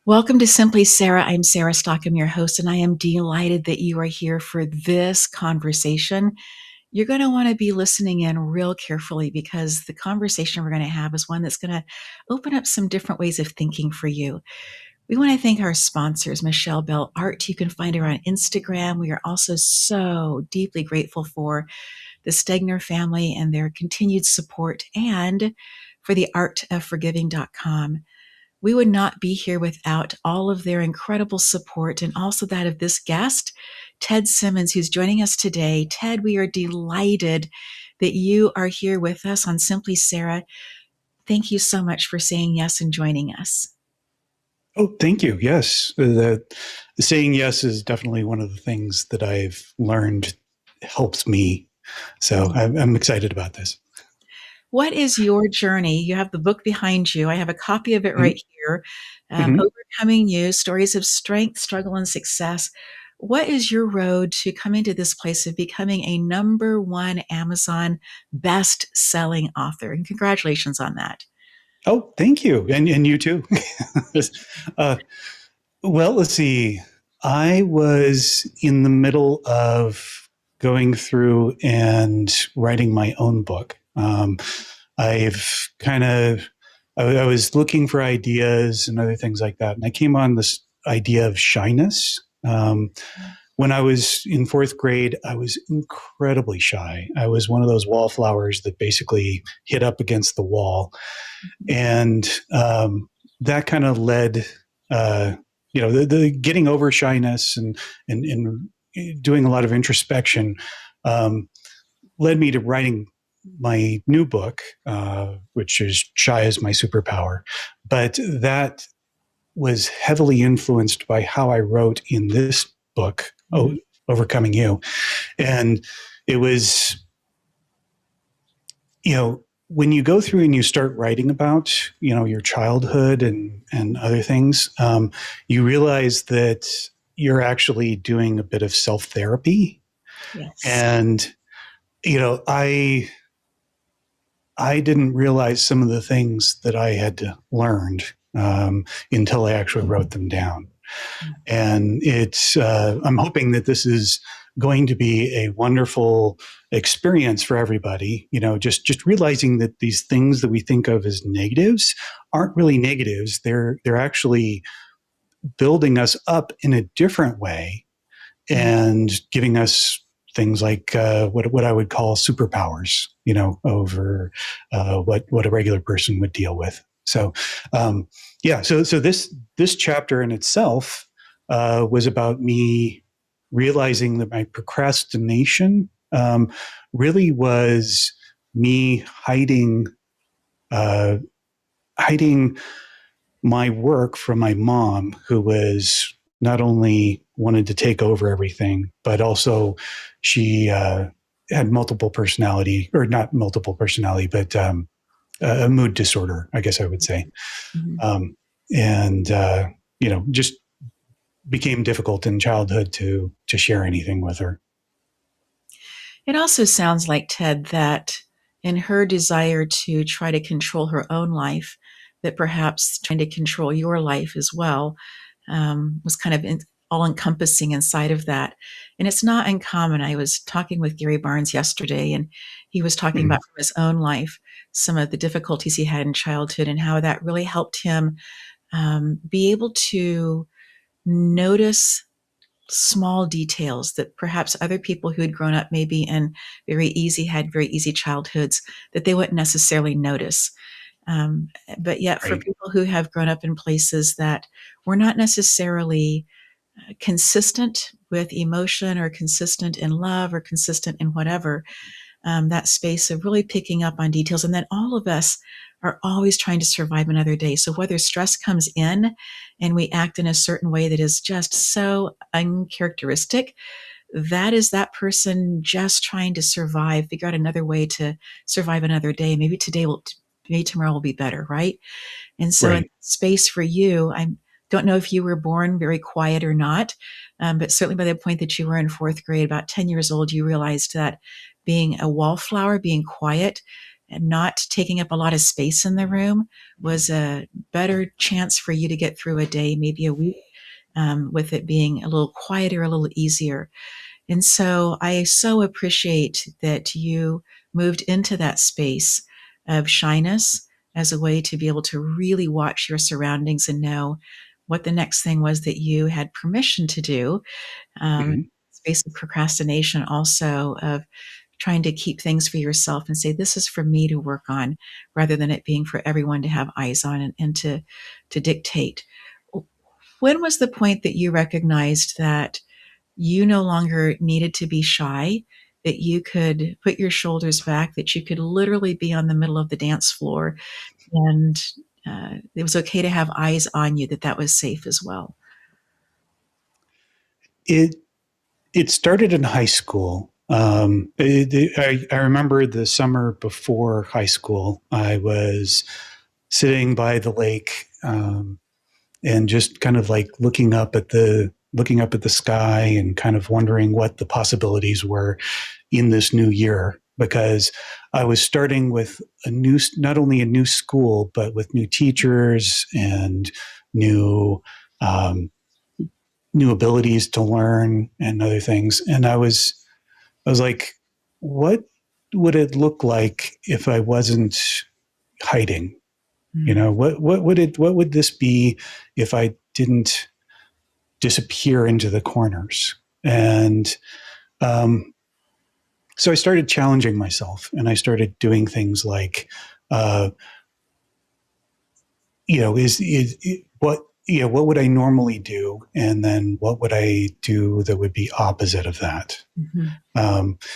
Welcome to Simply Sarah. I'm Sarah Stockham, your host, and I am delighted that you are here for this conversation. You're going to want to be listening in real carefully because the conversation we're going to have is one that's going to open up some different ways of thinking for you. We want to thank our sponsors, Michelle Bell Art. You can find her on Instagram. We are also so deeply grateful for the Stegner family and their continued support, and for the artofforgiving.com. We would not be here without all of their incredible support and also that of this guest, Ted Simmons, who's joining us today. Ted, we are delighted that you are here with us on Simply Sarah. Thank you so much for saying yes and joining us. Oh, thank you. Yes. The saying yes is definitely one of the things that I've learned helps me. So I'm excited about this. What is your journey? You have the book behind you. I have a copy of it right here. Mm-hmm. Overcoming You, Stories of Strength, Struggle, and Success. What is your road to coming to this place of becoming a #1 Amazon best-selling author? And congratulations on that. Oh, thank you. And you too. Well, let's see. I was in the middle of going through and writing my own book. I've kind of, I was looking for ideas and other things like that. And I came on this idea of shyness. When I was in fourth grade, I was incredibly shy. I was one of those wallflowers that basically hit up against the wall. And that kind of led, the getting over shyness and doing a lot of introspection led me to writing my new book, which is Shy Is My Superpower. But that was heavily influenced by how I wrote in this book, Overcoming You. And it was, when you go through and you start writing about, your childhood and other things, you realize that you're actually doing a bit of self-therapy. Yes. And, I didn't realize some of the things that I had learned until I actually wrote them down. And I'm hoping that this is going to be a wonderful experience for everybody. Just realizing that these things that we think of as negatives aren't really negatives. They're actually building us up in a different way and giving us things like what I would call superpowers, over what a regular person would deal with. So, so this chapter in itself was about me realizing that my procrastination really was me hiding my work from my mom, who was not only wanted to take over everything, but also she had multiple personality, or not multiple personality, but a mood disorder, I guess I would say. Just became difficult in childhood to share anything with her. It also sounds like, Ted, that in her desire to try to control her own life, that perhaps trying to control your life as well was kind of all-encompassing inside of that. And it's not uncommon. I was talking with Gary Barnes yesterday, and he was talking about from his own life some of the difficulties he had in childhood and how that really helped him be able to notice small details that perhaps other people who had grown up maybe in had very easy childhoods, that they wouldn't necessarily notice. But yet for people who have grown up in places that were not necessarily consistent with emotion or consistent in love or consistent in whatever, that space of really picking up on details. And then all of us are always trying to survive another day. So whether stress comes in and we act in a certain way that is just so uncharacteristic, that is that person just trying to survive, figure out another way to survive another day. Maybe tomorrow will be better, right? And so in space for you, I don't know if you were born very quiet or not, but certainly by the point that you were in fourth grade, about 10 years old, you realized that being a wallflower, being quiet, not taking up a lot of space in the room was a better chance for you to get through a day, maybe a week, with it being a little quieter, a little easier. And so I so appreciate that you moved into that space of shyness as a way to be able to really watch your surroundings and know what the next thing was that you had permission to do. Mhm. Space of procrastination also of trying to keep things for yourself and say, this is for me to work on rather than it being for everyone to have eyes on and to dictate. When was the point that you recognized that you no longer needed to be shy, that you could put your shoulders back, that you could literally be on the middle of the dance floor and it was okay to have eyes on you, that that was safe as well? It it started in high school. I remember the summer before high school. I was sitting by the lake, and just kind of like looking up at the sky and kind of wondering what the possibilities were in this new year, because I was starting with a new, not only a new school, but with new teachers and new um, new abilities to learn and other things. And I was like, what would it look like if I wasn't hiding? You Mm, know, what would this be if I didn't disappear into the corners? And um, so I started challenging myself, and I started doing things like, uh, what what would I normally do, and then what would I do that would be opposite of that? mhm,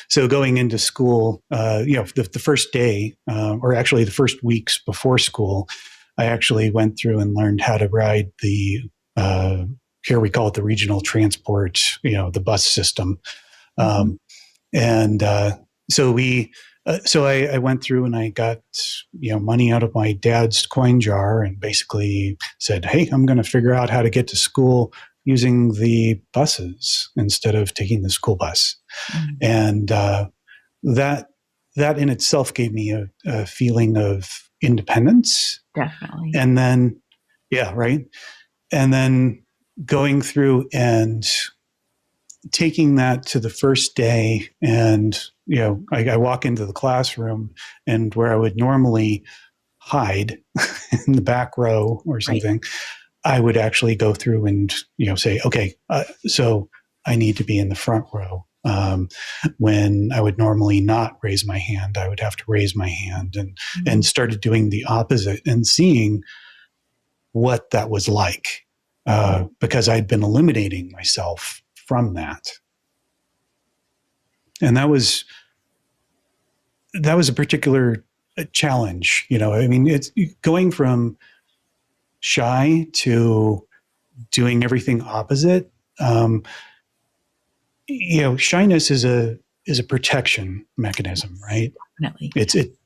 So going into school, the first day, or actually the first weeks before school, I actually went through and learned how to ride the here we call it the regional transport, the bus system. mhm, Um, and so we so I went through and I got money out of my dad's coin jar and basically said, hey, I'm going to figure out how to get to school using the buses instead of taking the school bus. mm. And that that in itself gave me a feeling of independence. Definitely. And then yeah, right. And then going through and taking that to the first day, and I walk into the classroom, and where I would normally hide in the back row or Right. something, I would actually go through and say, okay, so I need to be in the front row. When I would normally not raise my hand, I would have to raise my hand, and Mm, started doing the opposite and seeing what that was like, because I'd been eliminating myself from that. And that was a particular challenge. I mean, it's going from shy to doing everything opposite. Um, Shyness is a protection mechanism, yes, right? definitely. It's it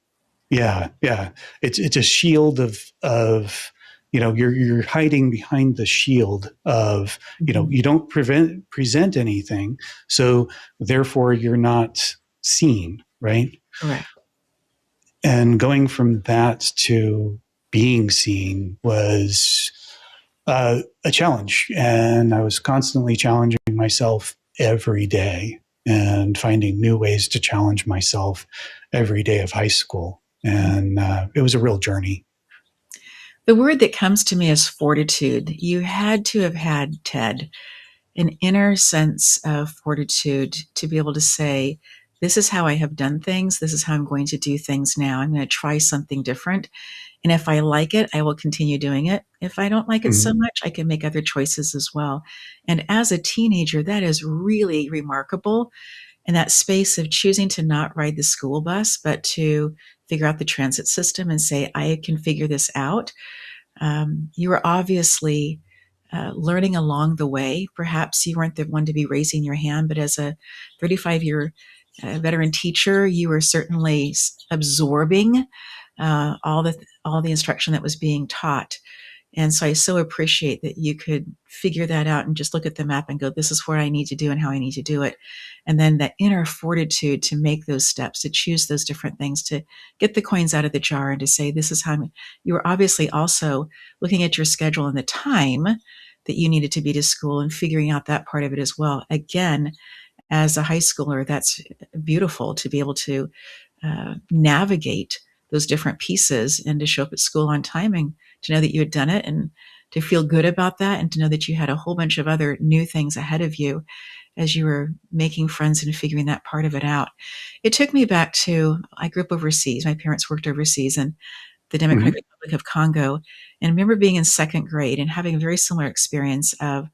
Yeah, yeah. It's a shield of you're hiding behind the shield of Mhm, you don't present anything, so therefore you're not seen, right? correct. And going from that to being seen was a challenge. And I was constantly challenging myself every day and finding new ways to challenge myself every day of high school. And it was a real journey. The word that comes to me is fortitude. You had to have had, Ted, an inner sense of fortitude to be able to say, this is how I have done things. This is how I'm going to do things now. I'm going to try something different. And if I like it, I will continue doing it. If I don't like it so Mhm. much, I can make other choices as well. And as a teenager, that is really remarkable. And that space of choosing to not ride the school bus, but to figure out the transit system and say, I can figure this out. You were obviously learning along the way. Perhaps you weren't the one to be raising your hand, but as a 35-year veteran teacher, you were certainly absorbing all the instruction that was being taught. And so I so appreciate that you could figure that out and just look at the map and go, this is what I need to do and how I need to do it. And then that inner fortitude to make those steps, to choose those different things, to get the coins out of the jar and to say, this is how you were obviously also looking at your schedule and the time that you needed to be to school and figuring out that part of it as well. Again, as a high schooler, that's beautiful to be able to navigate those different pieces and to show up at school on time and to know that you had done it and to feel good about that and to know that you had a whole bunch of other new things ahead of you as you were making friends and figuring that part of it out. It took me back to, I grew up overseas. My parents worked overseas in the Mm-hmm. Democratic Republic of Congo. And I remember being in second grade and having a very similar experience of,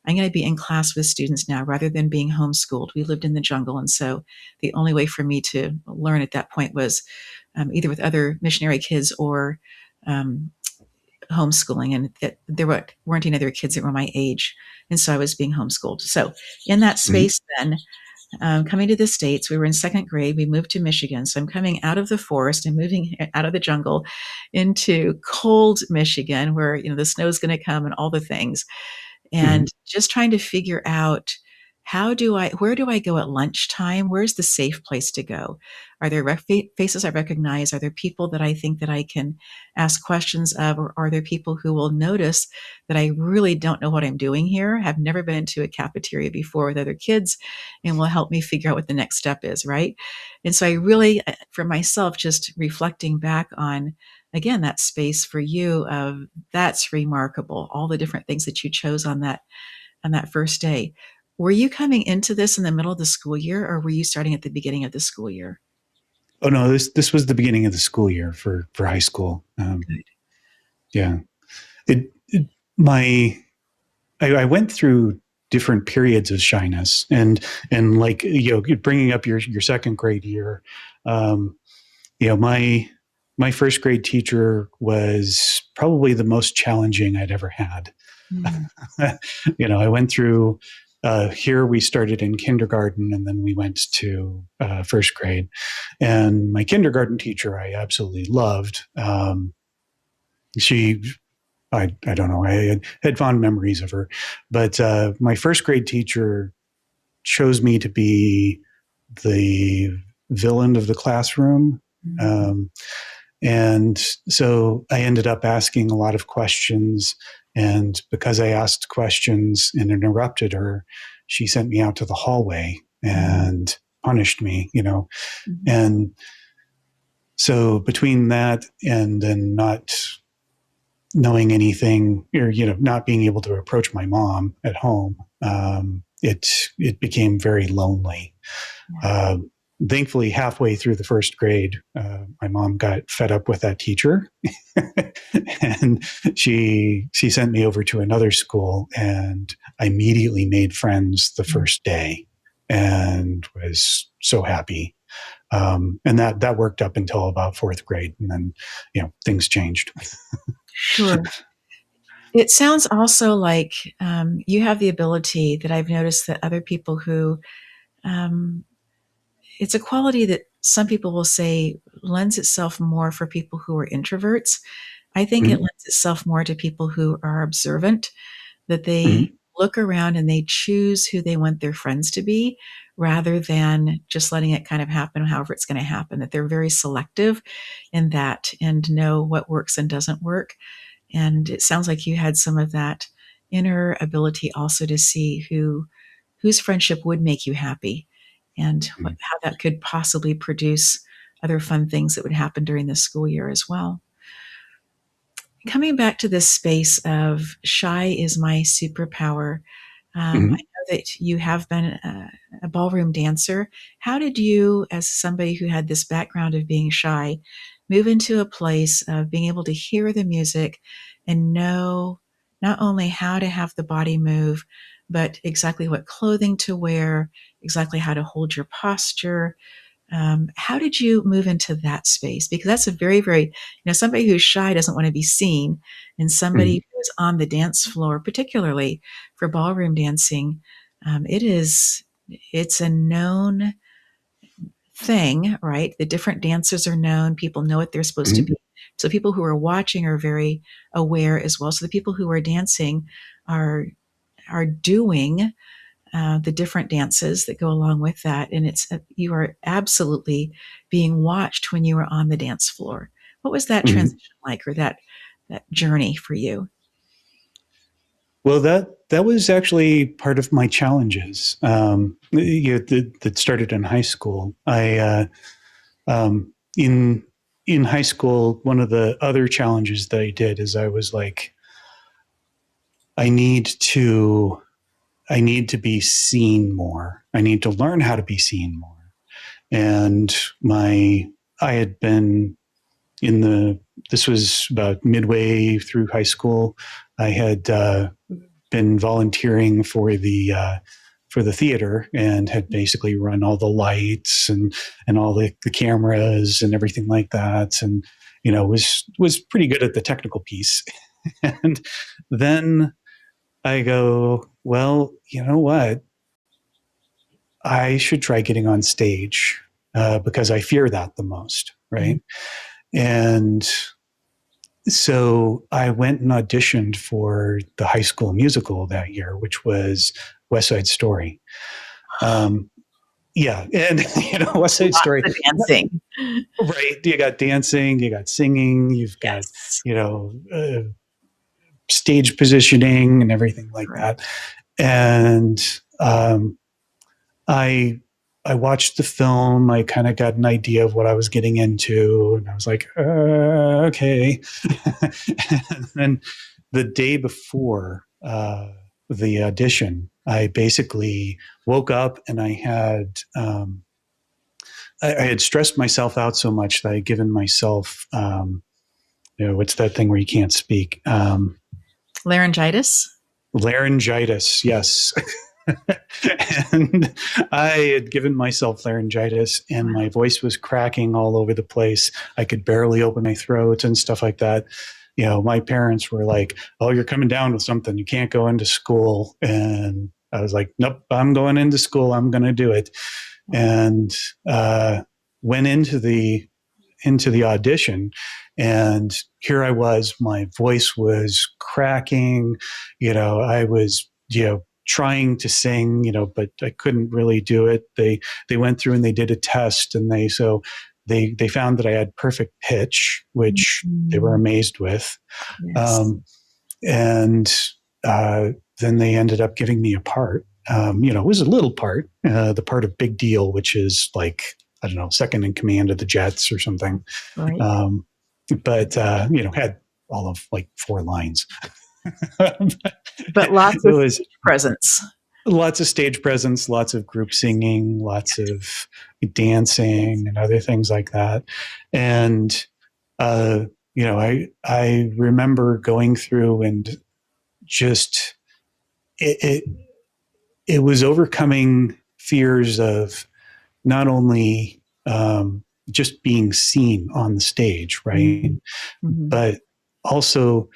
I'm going to be in class with students now rather than being homeschooled. We lived in the jungle. And so the only way for me to learn at that point was either with other missionary kids or um, homeschooling. And there weren't any other kids that were my age. And so I was being homeschooled. So in that Mm-hmm. space, then coming to the States, we were in second grade. We moved to Michigan. So I'm coming out of the forest and moving out of the jungle into cold Michigan, where, the snow is going to come and all the things, Mm-hmm. and just trying to figure out where do I go at lunchtime? Where's the safe place to go? Are there faces I recognize? Are there people that I think that I can ask questions of? Or are there people who will notice that I really don't know what I'm doing here? Have never been into a cafeteria before with other kids and will help me figure out what the next step is, right? And so I really, for myself, just reflecting back on, again, that space for you of that's remarkable. All the different things that you chose on that first day. Were you coming into this in the middle of the school year or were you starting at the beginning of the school year? Oh no, this was the beginning of the school year for high school. Good. Yeah, it my I went through different periods of shyness, and like bringing up your second grade year. Um, my first grade teacher was probably the most challenging I'd ever had. Mm, I went through here we started in kindergarten and then we went to first grade. And my kindergarten teacher I absolutely loved. She I don't know, I had fond memories of her, but my first grade teacher chose me to be the villain of the classroom. mm, um, and so I ended up asking a lot of questions. And because I asked questions and interrupted her, she sent me out to the hallway mm, and punished me. mm, And so between that and then not knowing anything, or not being able to approach my mom at home, it became very lonely. yeah. uh, Thankfully, halfway through the first grade, my mom got fed up with that teacher, and she sent me over to another school, and I immediately made friends the Mm, first day, and was so happy. And that worked up until about fourth grade, and then things changed. sure. It sounds also like you have the ability that I've noticed that other people who, um, it's a quality that some people will say lends itself more for people who are introverts. I think it Mm-hmm. lends itself more to people who are observant, that Mm-hmm. they look around and they choose who they want their friends to be rather than just letting it kind of happen however it's going to happen, that they're very selective in that and know what works and doesn't work. And it sounds like you had some of that inner ability also to see whose friendship would make you happy and how that could possibly produce other fun things that would happen during the school year as well. Coming back to this space of shy is my superpower, I Mm-hmm. know that you have been a ballroom dancer. How did you, as somebody who had this background of being shy, move into a place of being able to hear the music and know not only how to have the body move, but exactly what clothing to wear, exactly how to hold your posture? How did you move into that space? Because that's a very, very, somebody who's shy doesn't want to be seen, and Mm-hmm. somebody who's on the dance floor, particularly for ballroom dancing, it's a known thing, right? The different dancers are known. People know what they're supposed to Mm-hmm. be So people who are watching are very aware as well. So the people who are dancing are doing the different dances that go along with that, and it's you are absolutely being watched when you are on the dance floor. What was that Mhm. transition like, or that journey for you? Well, that was actually part of my challenges. That started in high school. In high school, one of the other challenges that I did is I was like, I need to I need to be seen more. I need to learn how to be seen more. And my I had been in the this was about midway through high school. I had been volunteering for the theater and had basically run all the lights and all the cameras and everything like that, and was pretty good at the technical piece. And then I go, well, you know what? I should try getting on stage because I fear that the most, Mm. right? And so I went and auditioned for the high school musical that year, which was West Side Story. Um, yeah, and West Side Lots Story, of dancing. right? You got dancing, you got singing, you've got Yes, you know uh, stage positioning and everything like correct. that. And I I watched the film. I kind of got an idea of what I was getting into, and I was like, okay. And then the day before the audition, I basically woke up and I had stressed myself out so much that I had given myself what's that thing where you can't speak? Laryngitis. Laryngitis, yes. And I had given myself laryngitis and Wow. my voice was cracking all over the place. I could barely open my throat and stuff like that. My parents were like, "Oh, you're coming down with something. You can't go into school." And I was like, "Nope, I'm going into school. I'm going to do it." And went into the audition, and here I was, my voice was cracking. I was trying to sing, but I couldn't really do it. They went through and they did a test, and they found that I had perfect pitch, which they were Mm, amazed with. yes. um, and then they ended up giving me a part. It was a little part, the part of Big Deal, which is like, I don't know, second in command of the Jets or something. Right. Um, but had all of like four lines. But It lots of was stage presence. lots of stage presence, lots of group singing, lots of dancing, and other things like that. And uh, I remember going through and just it, it it was overcoming fears of not only just being seen on the stage, right, Mm. Mhm. but also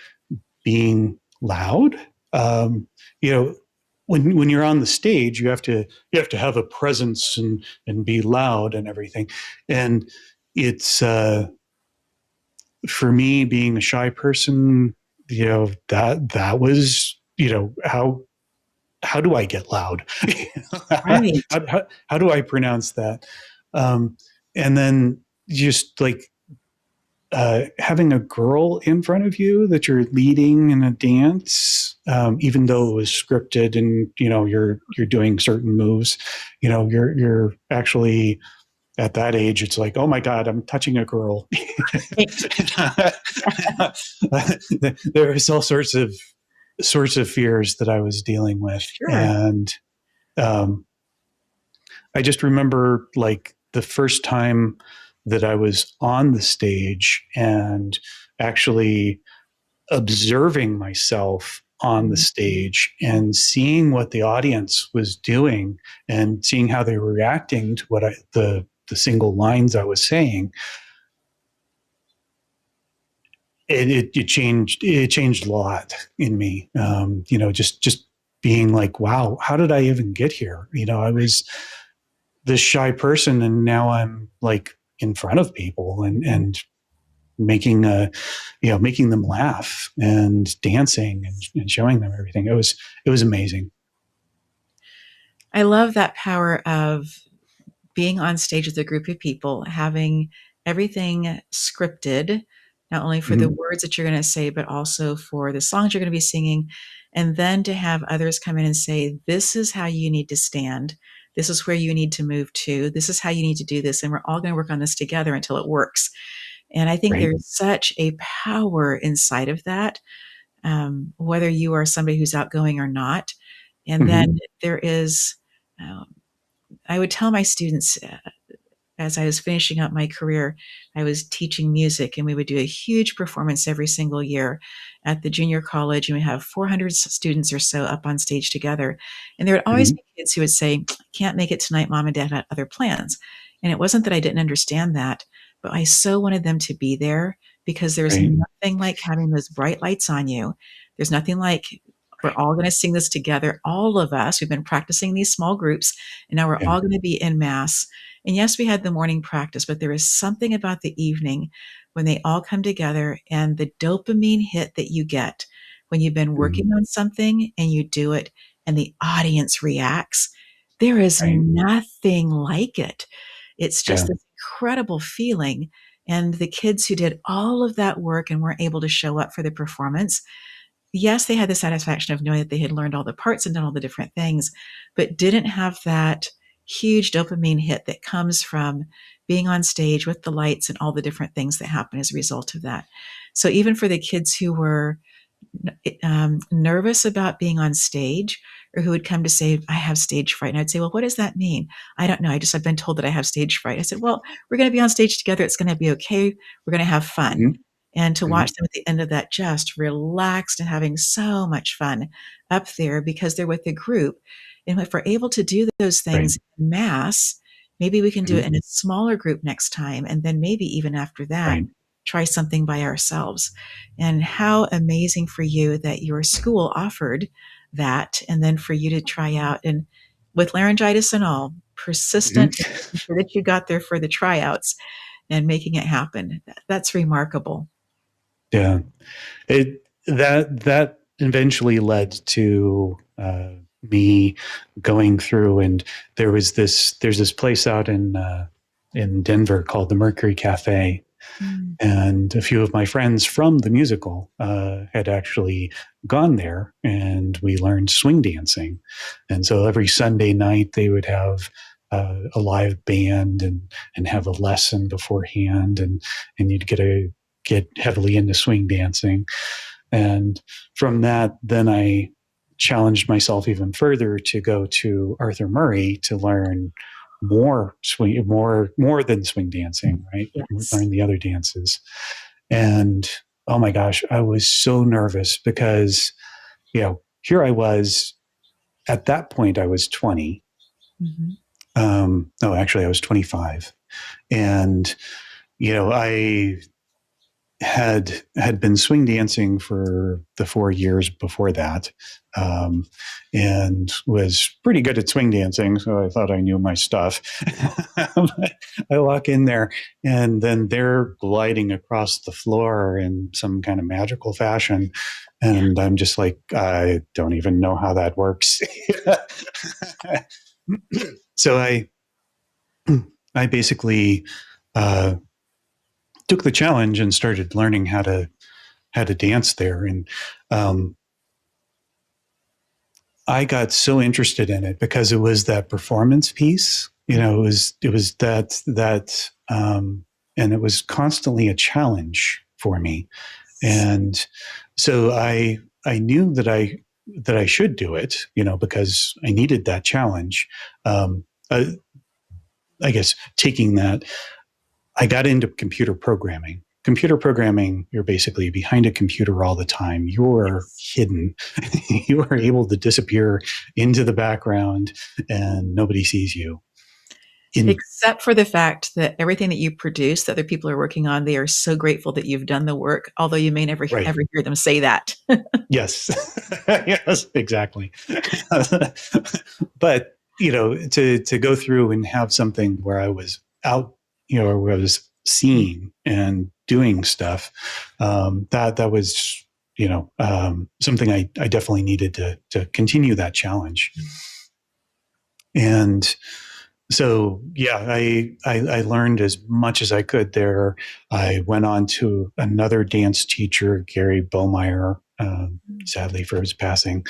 being loud. Um, you know, when you're on the stage, you have to have a presence and be loud and everything. And it's for me, being a shy person, that was how do I get loud? Right. How do I pronounce that? Um, and then just like having a girl in front of you that you're leading in a dance, even though it was scripted and you're doing certain moves, you're actually at that age. It's like, oh my god, I'm touching a girl. Right. There was all sorts of fears that I was dealing with, Sure. and um, I just remember like the first time that I was on the stage and actually observing myself on the Mhm. stage and seeing what the audience was doing and seeing how they were reacting to the single lines I was saying. It changed a lot in me. Just being like, wow, how did I even get here? I was this shy person and now I'm like in front of people, and making them laugh and dancing and showing them everything. It was amazing. I love that power of being on stage with a group of people, having everything scripted, not only for the Mm-hmm. words that you're going to say, but also for the songs you're going to be singing. And then to have others come in and say, this is how you need to stand. This is where you need to move to. This is how you need to do this. And we're all going to work on this together until it works. And I think Right. there's such a power inside of that, whether you are somebody who's outgoing or not. And then Mm-hmm. there is, um, I would tell my students as I was finishing up my career, I was teaching music, and we would do a huge performance every single year at the junior college. And we have 400 students or so up on stage together. And there would always Mm-hmm. be kids who would say, I can't make it tonight. Mom and dad had other plans. And it wasn't that I didn't understand that, but I so wanted them to be there because there's Right. nothing like having those bright lights on you. There's nothing like we're all going to sing this together. All of us, we've been practicing these small groups, and now we're Yeah. all going to be in mass. And yes, we had the morning practice, but there is something about the evening when they all come together and the dopamine hit that you get when you've been Mm-hmm. working on something and you do it and the audience reacts. There is Right. nothing like it. It's just Yeah. this incredible feeling. And the kids who did all of that work and weren't able to show up for the performance, yes, they had the satisfaction of knowing that they had learned all the parts and done all the different things, but didn't have that huge dopamine hit that comes from being on stage with the lights and all the different things that happen as a result of that. So even for the kids who were nervous about being on stage, or who would come to say, I have stage fright. And I'd say, well, what does that mean? I don't know. I've been told that I have stage fright. I said, well, we're going to be on stage together. It's going to be okay. We're going to have fun. Mm-hmm. And to Mm-hmm. watch them at the end of that, just relaxed and having so much fun up there because they're with the group. And if we're able to do those Right. things in mass, maybe we can do Mm-hmm. it in a smaller group next time. And then maybe even after that, Right. try something by ourselves. And how amazing for you that your school offered that, and then for you to try out, and with laryngitis and all, persistent and Mm-hmm. making sure that you got there for the tryouts and making it happen. That's remarkable. Yeah. That eventually led to me going through, and there's this place out in Denver called the Mercury Cafe, Mm. and a few of my friends from the musical had actually gone there, and we learned swing dancing. And so every Sunday night they would have a live band and have a lesson beforehand, and you'd get heavily into swing dancing. And from that, then I challenged myself even further to go to Arthur Murray to learn more than swing dancing, right? Yes. Learn the other dances. And oh my gosh, I was so nervous because, here I was at that point, I was 20. Mhm. No, actually, I was 25. And, I had been swing dancing for the 4 years before that, um, and was pretty good at swing dancing. So I thought I knew my stuff. I walk in there, and then they're gliding across the floor in some kind of magical fashion, Yeah. and I'm just like, I don't even know how that works. So I basically uh, took the challenge and started learning how to dance there. And um, I got so interested in it because it was that performance piece. It was and it was constantly a challenge for me. And so I knew that I should do it, because I needed that challenge. Um, uh, I guess taking that, I got into computer programming. Computer programming, you're basically behind a computer all the time. You're Yes. hidden. You are able to disappear into the background and nobody sees you. In Except for the fact that everything that you produce that other people are working on, they are so grateful that you've done the work, although you may never Right. ever hear them say that. Yes. Yes, exactly. But, to go through and have something where I was out, where I was seeing and doing stuff. That was, something I definitely needed to continue that challenge. And so, yeah, I learned as much as I could there. I went on to another dance teacher, Gary Bowmeyer, sadly for his passing.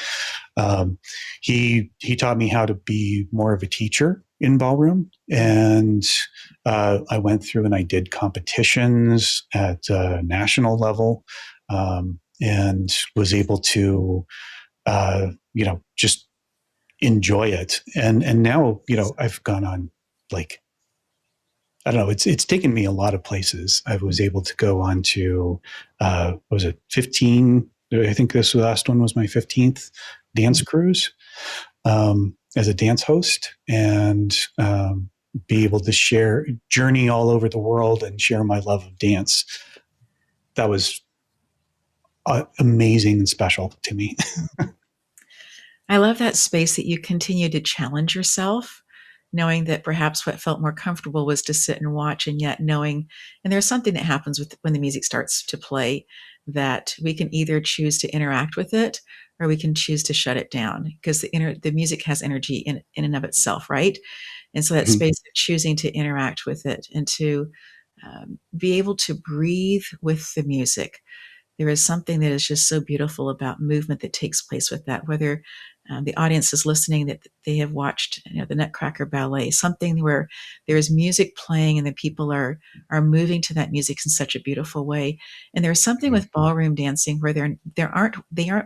Um, he taught me how to be more of a teacher in ballroom, and I went through and I did competitions at national level, and was able to just enjoy it. And now, I've gone on, like, I don't know, it's taken me a lot of places. I was able to go on to what was it, 15? I think this last one was my 15th dance cruise, as a dance host, and be able to share, journey all over the world and share my love of dance. That was amazing and special to me. I love that space that you continue to challenge yourself, knowing that perhaps what felt more comfortable was to sit and watch, and yet knowing, and there's something that happens with when the music starts to play, that we can either choose to interact with it or we can choose to shut it down, because the music has energy in and of itself, right? And so that space of choosing to interact with it and to be able to breathe with the music. There is something that is just so beautiful about movement that takes place with that, whether the audience is listening, that they have watched, the Nutcracker Ballet, something where there is music playing and the people are moving to that music in such a beautiful way. And there's something with ballroom dancing where they aren't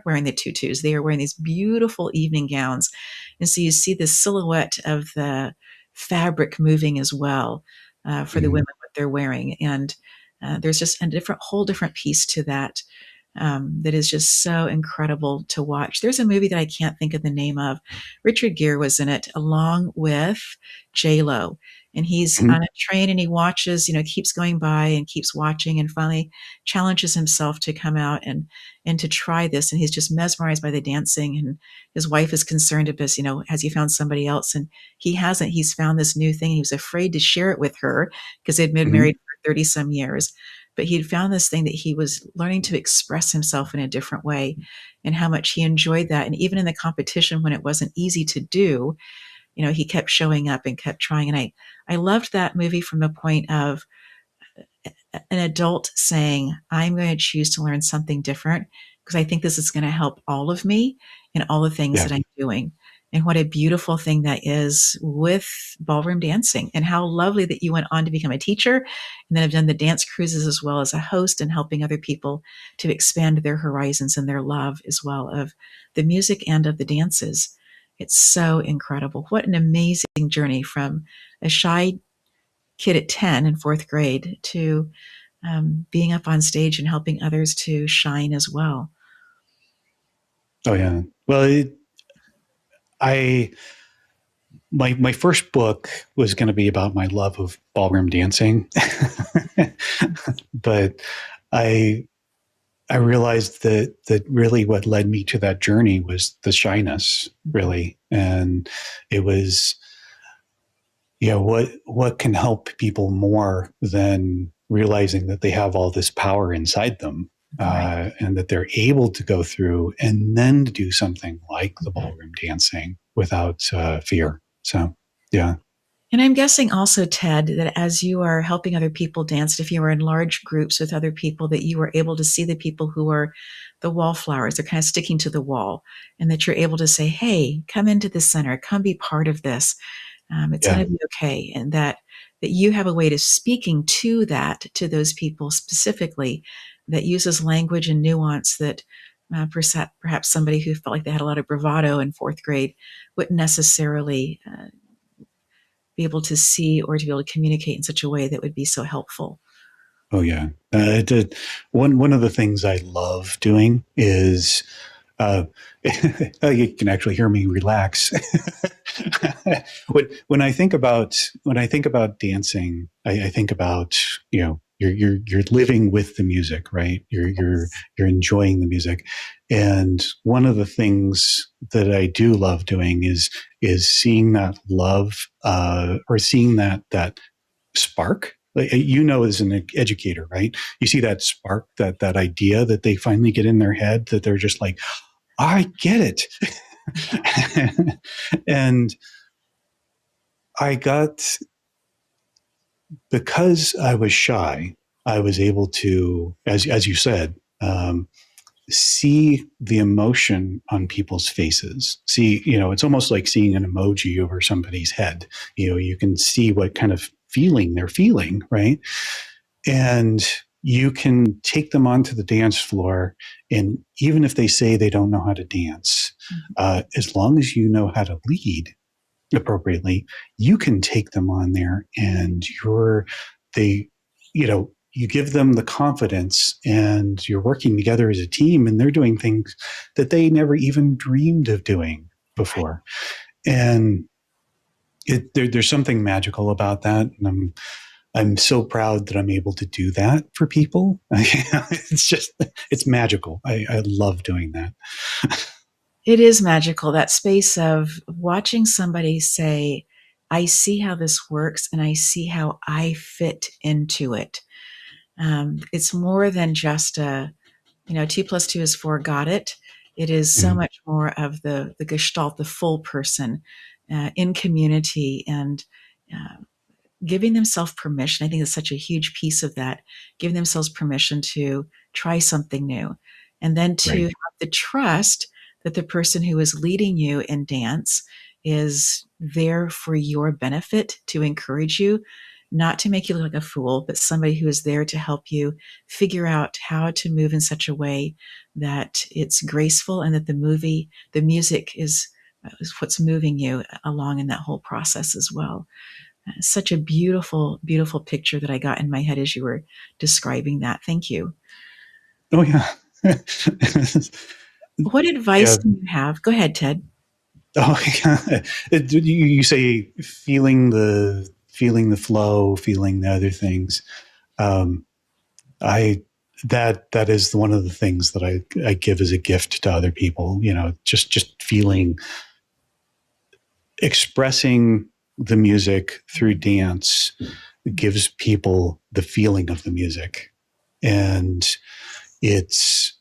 wearing the tutus, they are wearing these beautiful evening gowns, and so you see the silhouette of the fabric moving as well, for the women, what they're wearing. And there's just a whole different piece to that, that is just so incredible to watch. There's a movie that I can't think of the name of. Richard Gere was in it along with J Lo, and he's on a train and he watches, keeps going by and keeps watching, and finally challenges himself to come out and to try this. And he's just mesmerized by the dancing. And his wife is concerned about, has he found somebody else? And he hasn't. He's found this new thing. He was afraid to share it with her because they'd been married for 30 some years. But he'd found this thing that he was learning to express himself in a different way, and how much he enjoyed that. And even in the competition when it wasn't easy to do, he kept showing up and kept trying. And I loved that movie from the point of an adult saying, I'm going to choose to learn something different because I think this is going to help all of me in all the things Yeah. that I'm doing. And what a beautiful thing that is with ballroom dancing, and how lovely that you went on to become a teacher and then have done the dance cruises as well as a host, and helping other people to expand their horizons and their love as well of the music and of the dances. It's so incredible. What an amazing journey from a shy kid at 10 in fourth grade to being up on stage and helping others to shine as well. Oh yeah. Well, I my first book was going to be about my love of ballroom dancing, but I I realized that really what led me to that journey was the shyness, really, and it was, what can help people more than realizing that they have all this power inside them, Right. and that they're able to go through and then to do something like the ballroom dancing without fear. So, yeah. And I'm guessing also, Ted, that as you are helping other people dance, if you were in large groups with other people, that you were able to see the people who are the wallflowers, they're kind of sticking to the wall, and that you're able to say, hey, come into the center, come be part of this. It's Yeah. going to be okay. And that you have a way to speaking to to those people specifically, that uses language and nuance that perhaps somebody who felt like they had a lot of bravado in fourth grade wouldn't necessarily be able to see, or to be able to communicate in such a way that would be so helpful. Oh yeah. One of the things I love doing is, uh, you can actually hear me relax. when I think about dancing, I think about, you're living with the music, right? You're enjoying the music, and one of the things that I do love doing is seeing that love, or seeing that spark you know, as an educator, right? You see that spark, that idea that they finally get in their head, that they're just like, I get it. And I got, because I was shy, I was able to, as you said, see the emotion on people's faces. See, it's almost like seeing an emoji over somebody's head. You can see what kind of feeling they're feeling, right? And you can take them onto the dance floor, and even if they say they don't know how to dance, as long as you know how to lead appropriately, you can take them on there, and they, you give them the confidence, and you're working together as a team, and they're doing things that they never even dreamed of doing Right. before. And there's something magical about that. And I'm so proud that I'm able to do that for people. It's magical. I love doing that. It is magical, that space of watching somebody say, I see how this works and I see how I fit into it. It's more than just two plus two is four, got it. It is so Mhm. much more of the gestalt, the full person in community, and uh, giving themselves permission. I think it's such a huge piece of that, giving themselves permission to try something new. And then to Right. have the trust that the person who is leading you in dance is there for your benefit, to encourage you, not to make you look like a fool, but somebody who is there to help you figure out how to move in such a way that it's graceful, and that the music is what's moving you along in that whole process as well. Such a beautiful, beautiful picture that I got in my head as you were describing that. Thank you. Oh yeah. What advice Yeah. do you have? Go ahead, Ted. Oh yeah. You say feeling the flow, feeling the other things. Um, I that is one of the things that I give as a gift to other people. Just feeling, expressing the music through dance gives people the feeling of the music, and it's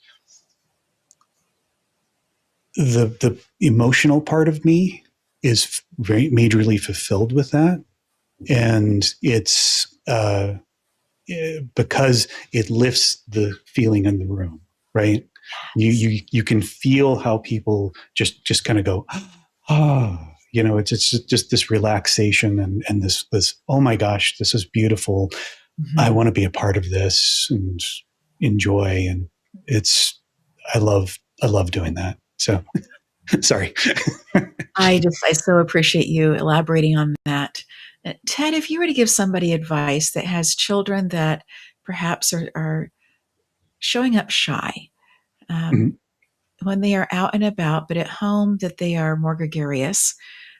the emotional part of me is very majorly fulfilled with that, and it's because it lifts the feeling in the room, right? You can feel how people just kind of go, oh, it's just this relaxation, and this, oh my gosh, this is beautiful. I Mhm. want to be a part of this and enjoy. And it's, I love doing that. So sorry. I so appreciate you elaborating on that. Ted, if you were to give somebody advice that has children that perhaps are showing up shy, um, Mhm, when they are out and about, but at home that they are more gregarious,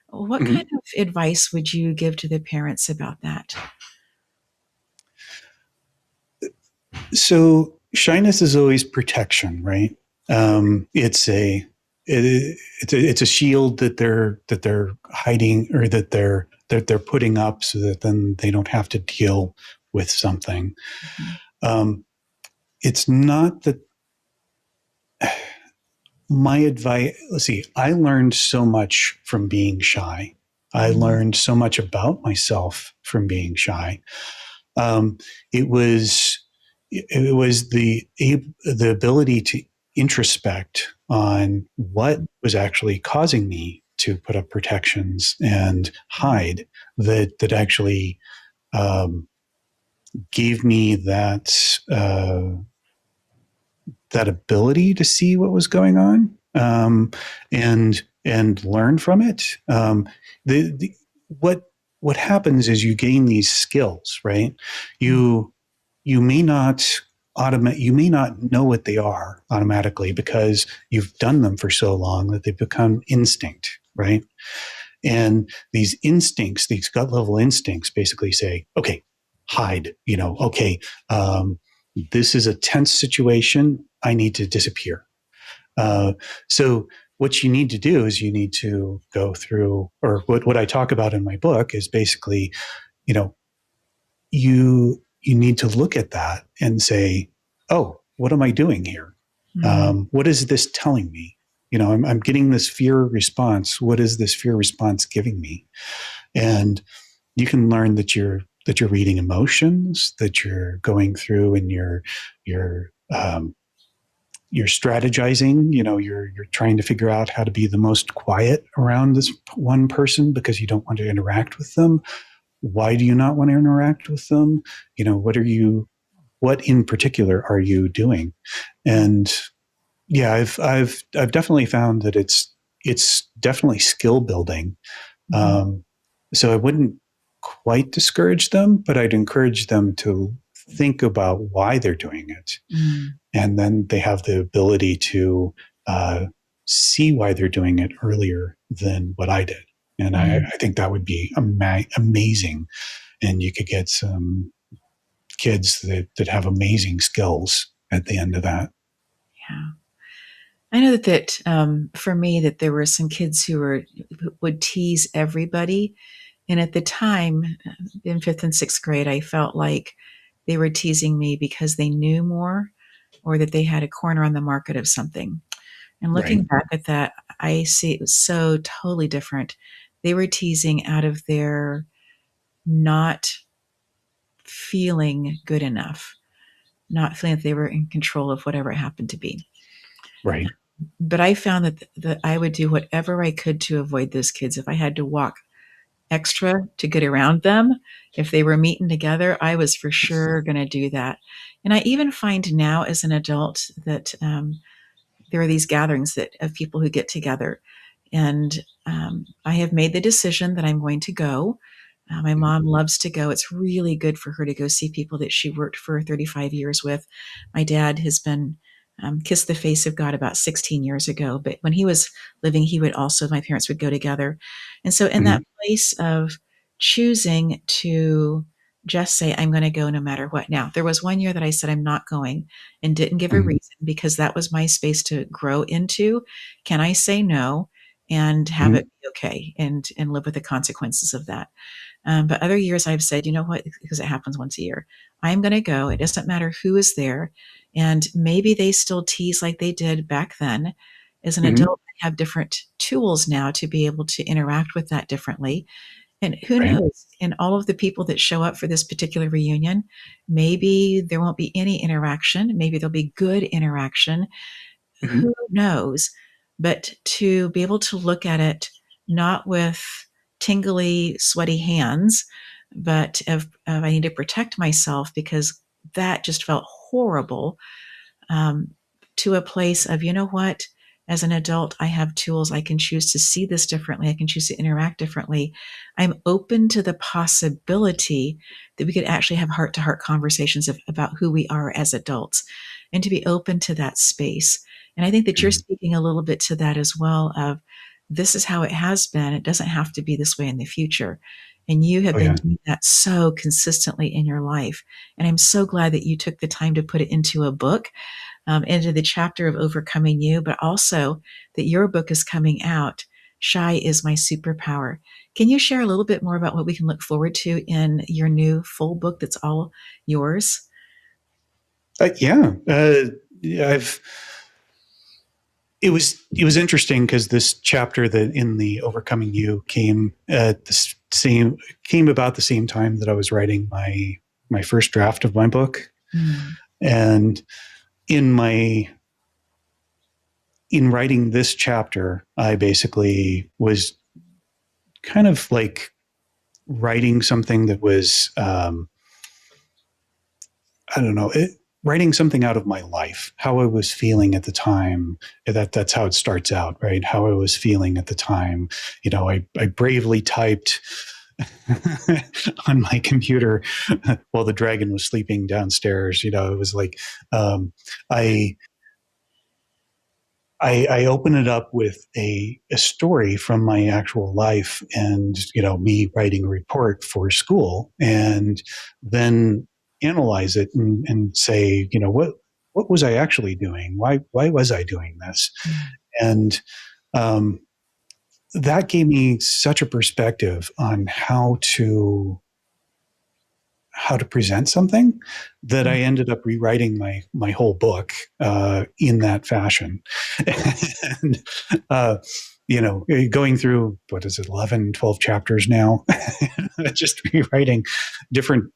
what kind mhm. of advice would you give to the parents about that? So shyness is always protection, right? It's a shield that they're hiding, or that they're putting up so that then they don't have to deal with something. Mhm. Um, it's not that my advice. Let's see. I learned so much from being shy. I Mhm. learned so much about myself from being shy. Um, it was it was the ability to introspect on what was actually causing me to put up protections and hide, that actually gave me that ability to see what was going on, and learn from it. The what happens is you gain these skills, right? Mhm. You may not you may not know what they are automatically, because you've done them for so long that they become instinct, right? And these instincts, these gut level instincts, basically say, okay, hide, okay, this is a tense situation. I need to disappear. Uh, so what you need to do is you need to go through, or what I talk about in my book is basically, you know, you need to look at that and say, oh, what am I doing here? Mm, What is this telling me? I'm getting this fear response. What is this fear response giving me? And you can learn that you're reading emotions, that you're going through and you're strategizing. You're trying to figure out how to be the most quiet around this one person because you don't want to interact with them. Why do you not want to interact with them? What in particular are you doing? And yeah, I've definitely found that it's definitely skill building. mhm, um, so I wouldn't quite discourage them, but I'd encourage them to think about why they're doing it. mm, And then they have the ability to uh, see why they're doing it earlier than what I did. And mm, I think that would be amazing. And you could get some kids that have amazing skills at the end of that. yeah. I know that for me that there were some kids who would tease everybody, and at the time, in fifth and sixth grade, I felt like they were teasing me because they knew more, or that they had a corner on the market of something. And looking Right. back at that, I see it was so totally different. They were teasing out of their not feeling good enough, not feeling that they were in control of whatever it happened to be. Right. But I found that I would do whatever I could to avoid those kids. If I had to walk extra to get around them, if they were meeting together, I was for sure going to do that. And I even find now as an adult that there are these gatherings of people who get together. And I have made the decision that I'm going to go. My mom loves to go. It's really good for her to go see people that she worked for 35 years with. My dad has been kissed the face of God about 16 years ago, but when he was living, my parents would go together. And so, in that Mm-hmm. place of choosing to just say, I'm going to go no matter what. Now, there was one year that I said, I'm not going, and didn't give a Mm-hmm. reason because that was my space to grow into. Can I say no and have Mm-hmm. it be okay and live with the consequences of that? But other years I've said, you know what, because it happens once a year, I'm going to go. It doesn't matter who is there. And maybe they still tease like they did back then. As an Mm-hmm. adult, I have different tools now to be able to interact with that differently. And who Right. knows, in all of the people that show up for this particular reunion, maybe there won't be any interaction. Maybe there'll be good interaction. Mm-hmm. Who knows? But to be able to look at it not with tingly, sweaty hands, but of I need to protect myself because that just felt horrible, um, to a place of, you know what, as an adult, I have tools. I can choose to see this differently. I can choose to interact differently. I'm open to the possibility that we could actually have heart to heart conversations about who we are as adults and to be open to that space. And I think that you're Mm-hmm. speaking a little bit to that as well of this is how it has been. It doesn't have to be this way in the future. And you have Oh been yeah. doing that so consistently in your life. And I'm so glad that you took the time to put it into a book, into the chapter of overcoming you, but also that your book is coming out. Shy is My Superpower. Can you share a little bit more about what we can look forward to in your new full book that's all yours? Yeah. Yeah, I've it was interesting because this chapter that in the overcoming you came about the same time that I was writing my first draft of my book. Mm, And in my in writing this chapter, I basically was kind of like writing something that was I don't know, writing something out of my life, how I was feeling at the time. That's how it starts out, right? How I was feeling at the time. I bravely typed on my computer while the dragon was sleeping downstairs. It was like um, I I open it up with a story from my actual life and, me writing a report for school, and then analyze it and say, what was I actually doing? Why was I doing this? mm, And um, that gave me such a perspective on how to how to present something that I ended up rewriting my whole book in that fashion. And going through, what is it, 11, 12 chapters now, just rewriting different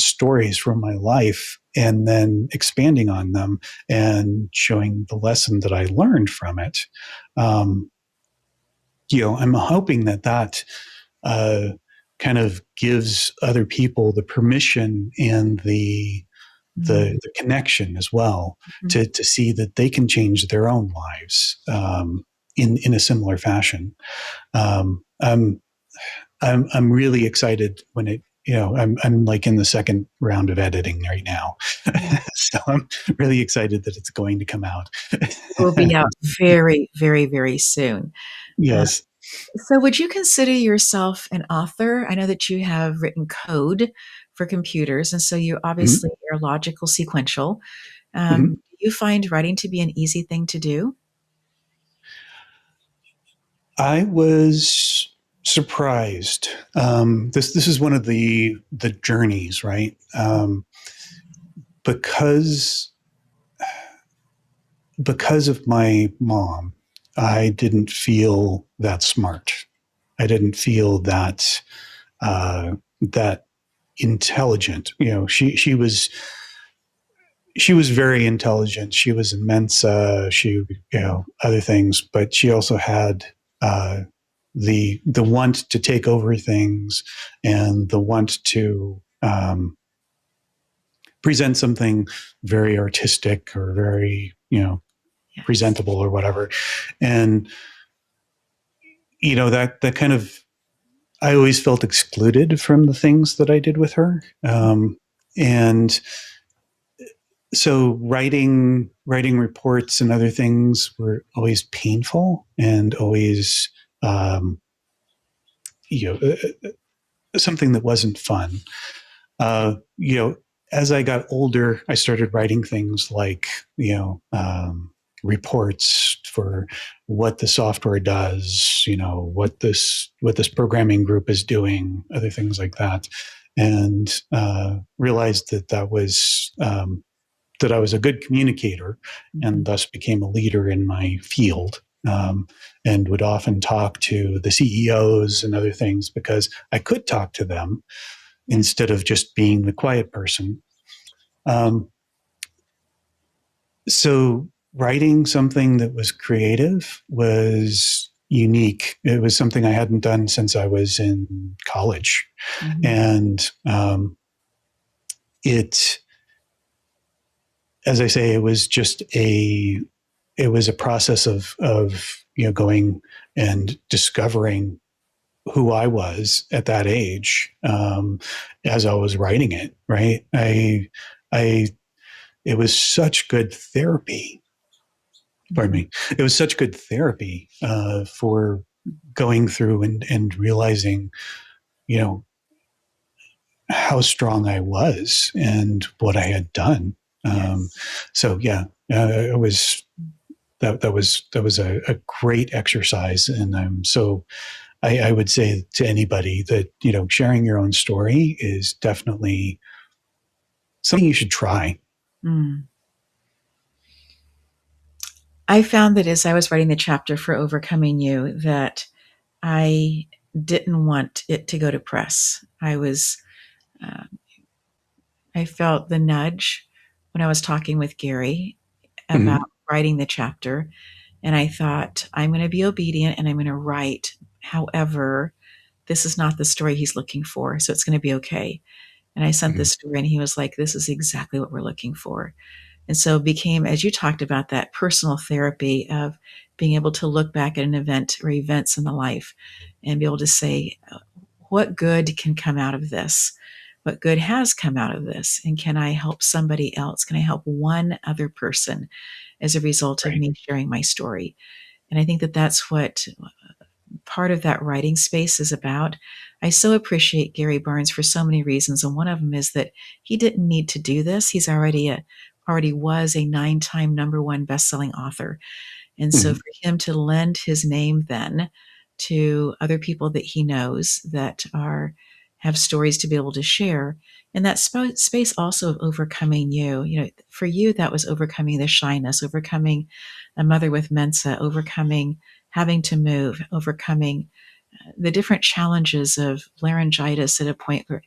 stories from my life and then expanding on them and showing the lesson that I learned from it. um, I'm hoping that uh, kind of gives other people the permission and Mm-hmm. the connection as well Mm-hmm. to see that they can change their own lives in a similar fashion. Um, I'm I'm really excited when it I'm like in the second round of editing right now, so I'm really excited that it's going to come out. It will be out very, very, very soon. Uh, Yes. so, would you consider yourself an author? I know that you have written code for computers, and so you Mhm. obviously are logical, sequential. Mhm. Do you find writing to be an easy thing to do? I was surprised. This is one of the journeys, right? Because because of my mom, I didn't feel that smart. I didn't feel that intelligent. She was very intelligent. She was in Mensa. Other things, but she also had uh, the want to take over things and the want to present something very artistic or very Yes. presentable or whatever. And that kind of, I always felt excluded from the things that I did with her. And so writing reports and other things were always painful and always um, you know something that wasn't fun. uh, you know, as I got older, I started writing things like, reports for what the software does, what this programming group is doing, other things like that, and realized that I was a good communicator, and Mhm. thus became a leader in my field. And would often talk to the CEOs and other things because I could talk to them Yeah. instead of just being the quiet person. Um, so writing something that was creative was unique. It was something I hadn't done since I was in college, Mhm. and it, as I say, it was a process of going and discovering who I was at that age, as I was writing it. Right, I it was such good therapy. Pardon Mhm. me. It was such good therapy for going through and realizing, you know, how strong I was and what I had done. Um, Yes. so yeah, it was that was a great exercise, and I would say to anybody that sharing your own story is definitely something you should try. Mm. I found that as I was writing the chapter for Overcoming You, that I didn't want it to go to press. Uh, I felt the nudge when I was talking with Gary about Mm-hmm. writing the chapter. And I thought, I'm going to be obedient and I'm going to write. However, this is not the story he's looking for. So it's going to be okay. And I sent Mm-hmm. this story and he was like, this is exactly what we're looking for. And so it became, as you talked about, that personal therapy of being able to look back at an event or events in the life and be able to say, what good can come out of this? What good has come out of this? And can I help somebody else? Can I help one other person as a result of Right. me sharing my story? And I think that that's what part of that writing space is about. I so appreciate Gary Burns for so many reasons, and one of them is that he didn't need to do this. He's already was a 9-time number one best-selling author. And so Mm-hmm. for him to lend his name then to other people that he knows that are have stories to be able to share. And that space also of overcoming you, for you, that was overcoming the shyness, overcoming a mother with Mensa, overcoming having to move, overcoming the different challenges of laryngitis at a point where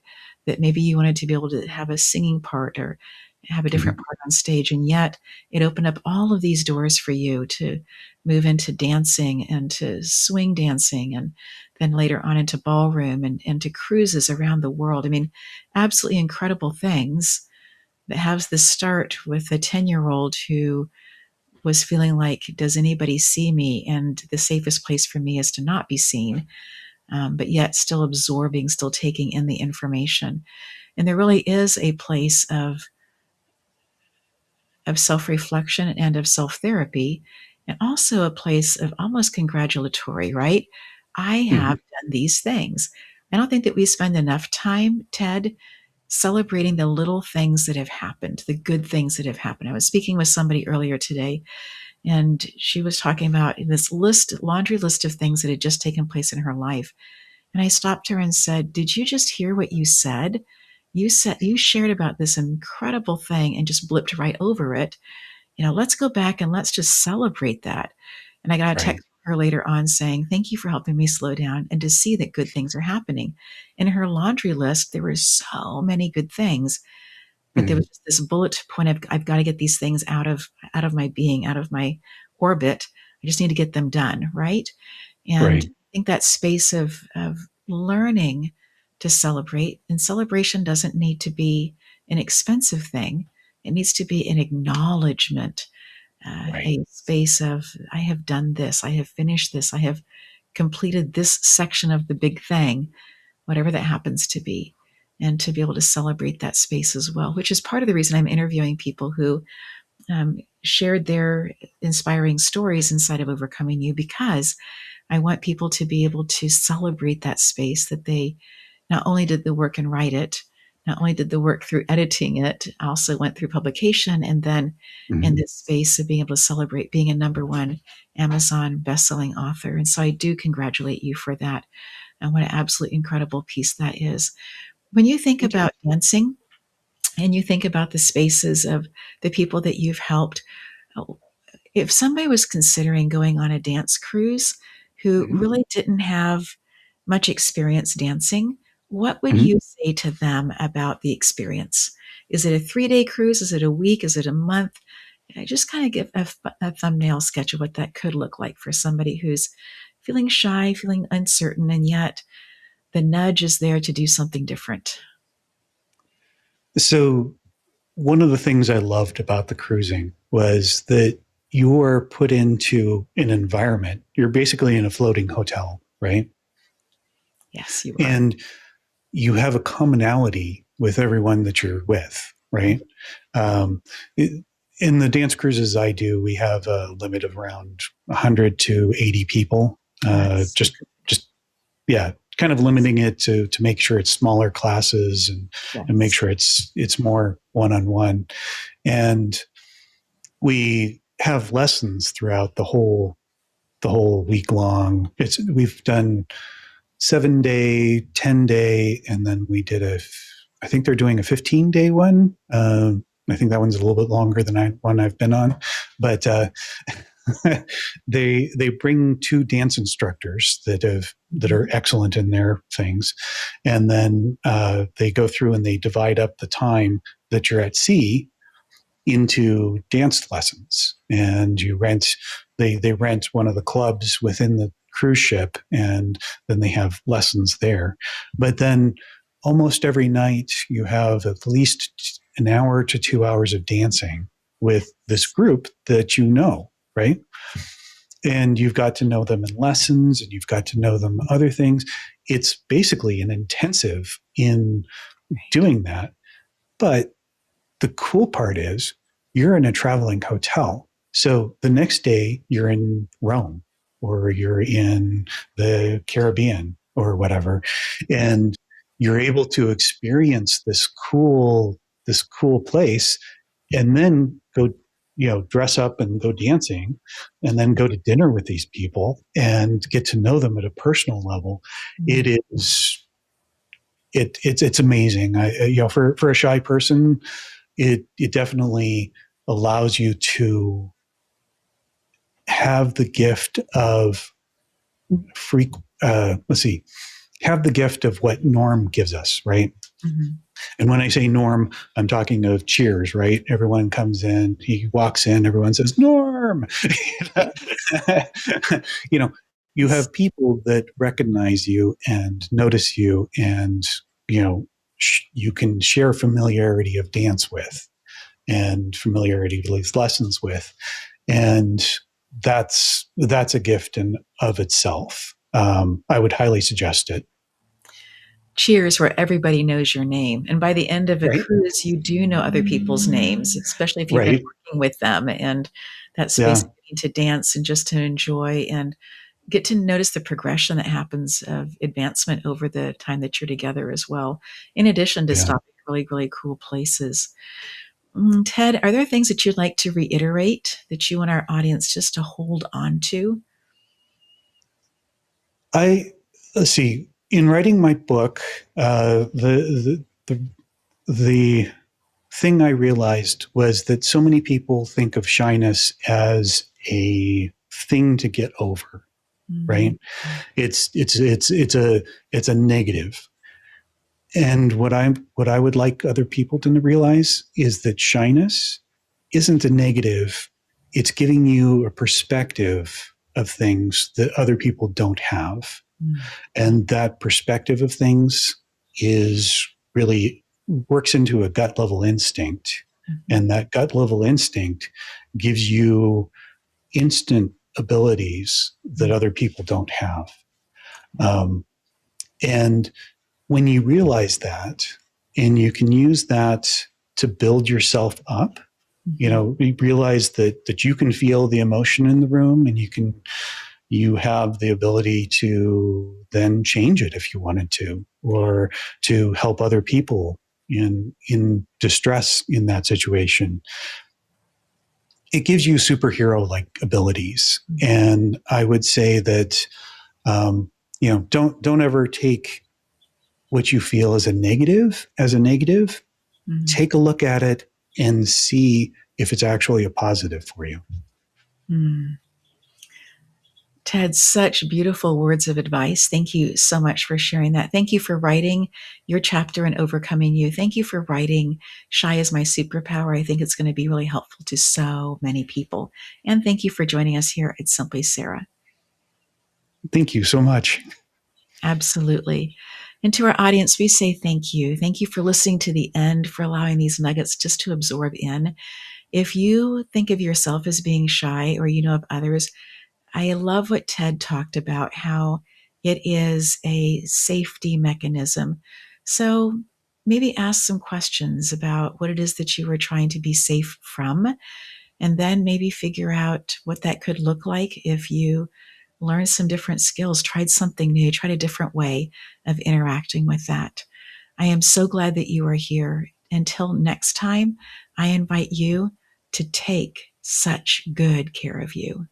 that maybe you wanted to be able to have a singing part or have a different Mhm. part on stage. And yet it opened up all of these doors for you to move into dancing and to swing dancing and then later on into ballroom and to cruises around the world. I mean, absolutely incredible things that has this start with a 10-year-old who was feeling like, does anybody see me? And the safest place for me is to not be seen, but yet still absorbing, still taking in the information. And there really is a place of self reflection and of self therapy, and also a place of almost congratulatory, right? I have Mhm. done these things. I don't think that we spend enough time, Ted, celebrating the little things that have happened, the good things that have happened. I was speaking with somebody earlier today, and she was talking about this laundry list of things that had just taken place in her life. And I stopped her and said, "Did you just hear what you said? You shared about this incredible thing and just blipped right over it. Let's go back and let's just celebrate that." And I got a Right. text from her later on saying, "Thank you for helping me slow down and to see that good things are happening." In her laundry list, there were so many good things, but there was Mhm. just this bullet point of, I've got to get these things out of my being, out of my orbit. I just need to get them done, right? And Right. I think that space of learning to celebrate, and celebration doesn't need to be an expensive thing. It needs to be an acknowledgement, Right. a space of, I have done this, I have finished this, I have completed this section of the big thing, whatever that happens to be. And to be able to celebrate that space as well, which is part of the reason I'm interviewing people who shared their inspiring stories inside of Overcoming You, because I want people to be able to celebrate that space that they not only did the work and write it, not only did the work through editing it, also went through publication, and then in Mhm. this space of being able to celebrate being a number one Amazon bestselling author. And so I do congratulate you for that. And what an absolutely incredible piece that is. When you think Thank you. about dancing and you think about the spaces of the people that you've helped, if somebody was considering going on a dance cruise who Mhm. really didn't have much experience dancing, what would Mhm. you say to them about the experience? Is it a 3-day cruise? Is it a week? Is it a month? Just kind of give a thumbnail sketch of what that could look like for somebody who's feeling shy, feeling uncertain, and yet the nudge is there to do something different. So one of the things I loved about the cruising was that you're put into an environment. You're basically in a floating hotel, right? Yes, you are. And you have a commonality with everyone that you're with, right? Um, in the dance cruises I do, we have a limit of around 100 to 80 people. That's Just yeah, kind of limiting it to make sure it's smaller classes and make yes. sure it's more one on one. And we have lessons throughout the whole week long. We've done 7-day, 10-day, and then we did I think they're doing a 15-day one. I think that one's a little bit longer than one I've been on, but they bring two dance instructors that are Mhm. excellent in their things, and then they go through and they divide up the time that you're at sea into dance lessons, and they rent one of the clubs within the cruise ship, and then they have lessons there. But then almost every night you have at least an hour to 2 hours of dancing with this group that you know, right? And you've got to know them in lessons, and you've got to know them other things. It's basically an intensive in Right. doing that. But the cool part is you're in a traveling hotel. So the next day you're in Rome or you're in the Caribbean or whatever. And you're able to experience this cool place, and then go, dress up and go dancing, and then go to dinner with these people and get to know them at a personal level. Mm. It is it's amazing. For a shy person, it definitely allows you to have the gift of free. Let's see, have the gift of what Norm gives us, right? Mm-hmm. And when I say Norm, I'm talking of Cheers, right? Everyone comes in, he walks in, everyone says Norm. you know, you have people that recognize you and notice you, and you can share familiarity of dance with and familiarity of these lessons with, and that's a gift in of itself. I would highly suggest it. Cheers, where everybody knows your name. And by the end of a Right. cruise, you do know other people's names, especially if you've been Right. working with them, and that space Yeah. of getting to dance and just to enjoy and get to notice the progression that happens of advancement over the time that you're together as well, in addition to Yeah. stopping really, really cool places. Ted, are there things that you'd like to reiterate that you want our audience just to hold on to? I Let's see. In writing my book, the thing I realized was that so many people think of shyness as a thing to get over, Mm, right? It's a negative. And what I would like other people to realize is that shyness isn't a negative. It's giving you a perspective of things that other people don't have. mm, And that perspective of things is really works into a gut level instinct. mhm, And that gut level instinct gives you instant abilities that mm, other people don't have. Um, and when you realize that, and you can use that to build yourself up, mhm, you realize that you can feel the emotion in the room, and you have the ability to then change it if you wanted to, or to help other people in distress in that situation. It gives you superhero like abilities. mhm, And I would say that um, don't ever take what you feel as a negative. mhm, Take a look at it and see if it's actually a positive for you. mm. Ted, such beautiful words of advice. Thank you so much for sharing that. Thank you for writing your chapter in Overcoming You. Thank you for writing Shy Is My Superpower. I think it's going to be really helpful to so many people. And thank you for joining us here at Simply Sarah. Thank you so much. Absolutely. And to our audience, we say thank you. Thank you for listening to the end, for allowing these nuggets just to absorb in. If you think of yourself as being shy, or you know of others, I love what Ted talked about, how it is a safety mechanism. So maybe ask some questions about what it is that you are trying to be safe from, and then maybe figure out what that could look like if you learned some different skills, tried something new, tried a different way of interacting with that. I am so glad that you are here. Until next time, I invite you to take such good care of you.